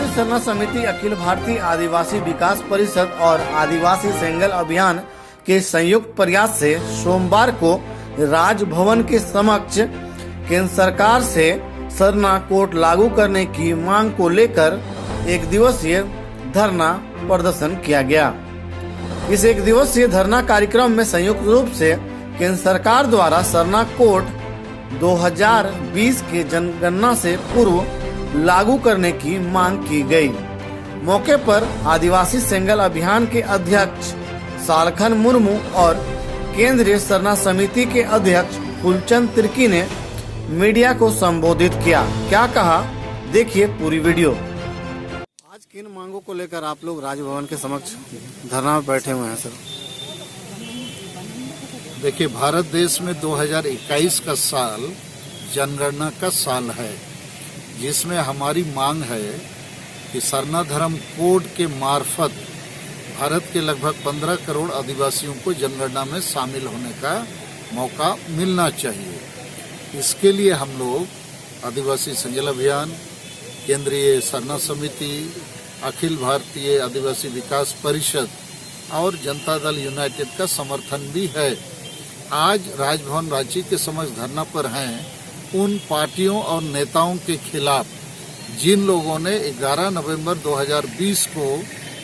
केंद्रीय सरना समिति, अखिल भारतीय आदिवासी विकास परिषद और आदिवासी सेंगल अभियान के संयुक्त प्रयास से सोमवार को राजभवन के समक्ष केंद्र सरकार से सरना कोड लागू करने की मांग को लेकर एक दिवसीय धरना प्रदर्शन किया गया। इस एक दिवसीय धरना कार्यक्रम में संयुक्त रूप से केंद्र सरकार द्वारा सरना कोड 2020 के जनगणना से पूर्व लागू करने की मांग की गई। मौके पर आदिवासी सेंगल अभियान के अध्यक्ष सालखन मुर्मू और केंद्रीय सरना समिति के अध्यक्ष फूलचंद तिर्की ने मीडिया को संबोधित किया। क्या कहा, देखिए पूरी वीडियो। आज किन मांगों को लेकर आप लोग राजभवन के समक्ष धरना में बैठे हुए हैं सर? देखिए, भारत देश में 2021 का साल जनगणना का साल है, जिसमें हमारी मांग है कि सरना धर्म कोड के मार्फत भारत के लगभग 15 करोड़ आदिवासियों को जनगणना में शामिल होने का मौका मिलना चाहिए। इसके लिए हम लोग आदिवासी सेंगल अभियान, केंद्रीय सरना समिति, अखिल भारतीय आदिवासी विकास परिषद और जनता दल यूनाइटेड का समर्थन भी है। आज राजभवन रांची के समक्ष धरना पर हैं उन पार्टियों और नेताओं के खिलाफ जिन लोगों ने 11 नवंबर 2020 को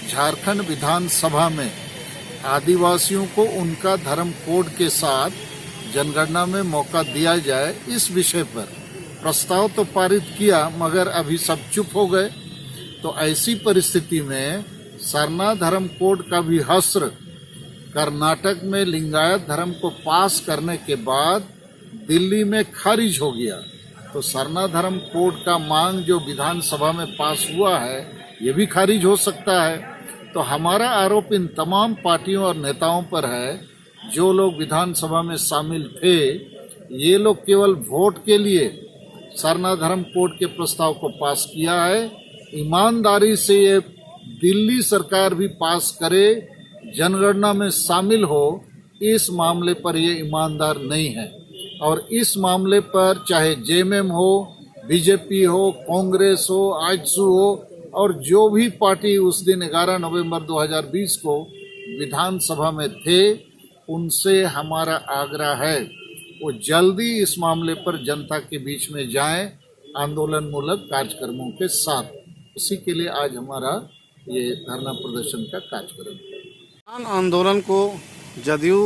झारखंड विधानसभा में आदिवासियों को उनका धर्म कोड के साथ जनगणना में मौका दिया जाए, इस विषय पर प्रस्ताव तो पारित किया, मगर अभी सब चुप हो गए। तो ऐसी परिस्थिति में सरना धर्म कोड का भी हस्र कर्नाटक में लिंगायत धर्म को पास करने के बाद दिल्ली में खारिज हो गया। तो सरना धर्म कोड का मांग जो विधानसभा में पास हुआ है, ये भी खारिज हो सकता है। तो हमारा आरोप इन तमाम पार्टियों और नेताओं पर है जो लोग विधानसभा में शामिल थे, ये लोग केवल वोट के लिए सरना धर्म कोड के प्रस्ताव को पास किया है। ईमानदारी से ये दिल्ली सरकार भी पास करे, जनगणना में शामिल हो, इस मामले पर ये ईमानदार नहीं है। और इस मामले पर चाहे जेएमएम हो, बीजेपी हो, कांग्रेस हो, आजसू हो और जो भी पार्टी उस दिन 11 नवंबर 2020 को विधानसभा में थे, उनसे हमारा आग्रह है वो जल्दी इस मामले पर जनता के बीच में जाएं आंदोलन मूलक कार्यक्रमों के साथ। उसी के लिए आज हमारा ये धरना प्रदर्शन का कार्यक्रम है। आंदोलन को जदयू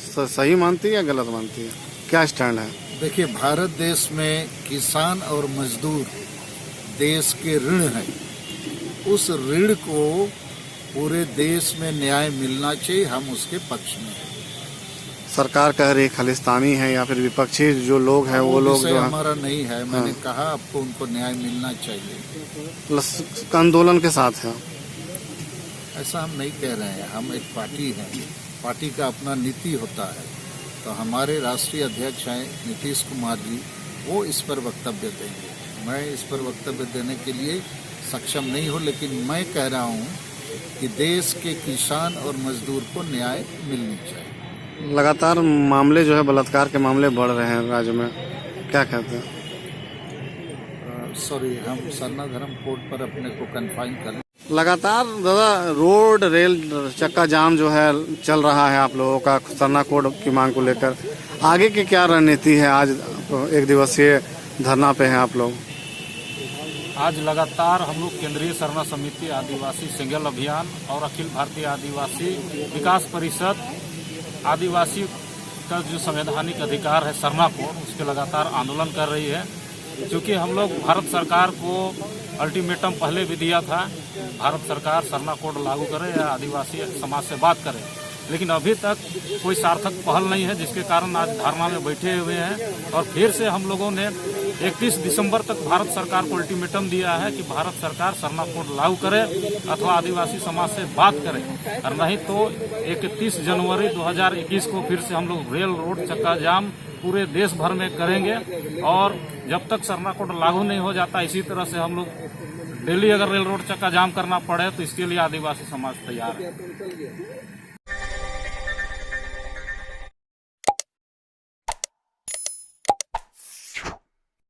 सही मानती है या गलत मानती है? क्या स्टैंड है? देखिए, भारत देश में किसान और मजदूर देश के ऋण है। उस ऋण को पूरे देश में न्याय मिलना चाहिए, हम उसके पक्ष में हैं। सरकार कह रही खालिस्तानी है या फिर विपक्षी जो लोग हैं वो लोग जो हमारा नहीं है। मैंने कहा आपको उनको न्याय मिलना चाहिए, आंदोलन के साथ है। ऐसा हम नहीं कह रहे हैं। हम एक पार्टी हैं, पार्टी का अपना नीति होता है। तो हमारे राष्ट्रीय अध्यक्ष हैं नीतीश कुमार जी, वो इस पर वक्तव्य देंगे। मैं इस पर वक्तव्य देने के लिए सक्षम नहीं हूँ, लेकिन मैं कह रहा हूँ कि देश के किसान और मजदूर को न्याय मिलनी चाहिए। लगातार मामले जो है बलात्कार के मामले बढ़ रहे हैं राज्य में, क्या कहते हैं? सॉरी, हम सरना धर्म कोड पर अपने को कन्फाइन करें। लगातार दादा रोड रेल चक्का जाम जो है चल रहा है आप लोगों का सरना कोड की मांग को लेकर, आगे की क्या रणनीति है? आज एक दिवसीय धरना पे हैं आप लोग। आज लगातार हम लोग केंद्रीय सरना समिति, आदिवासी सेंगल अभियान और अखिल भारतीय आदिवासी विकास परिषद आदिवासी का जो संवैधानिक अधिकार है सरना कोड, उसके लगातार आंदोलन कर रही है। क्योंकि हम लोग भारत सरकार को अल्टीमेटम पहले भी दिया था, भारत सरकार सरना कोड लागू करे या आदिवासी समाज से बात करे, लेकिन अभी तक कोई सार्थक पहल नहीं है, जिसके कारण आज धरना में बैठे हुए हैं। और फिर से हम लोगों ने 31 दिसंबर तक भारत सरकार को अल्टीमेटम दिया है कि भारत सरकार सरना कोड लागू करे अथवा आदिवासी समाज से बात करे, और नहीं तो 31 जनवरी 2021 को फिर से हम लोग रेल रोड चक्का जाम पूरे देश भर में करेंगे। और जब तक सरना कोड लागू नहीं हो जाता, इसी तरह से हम लोग दिल्ली अगर रेल रोड चक्का जाम करना पड़े तो इसके लिए आदिवासी समाज तैयार है।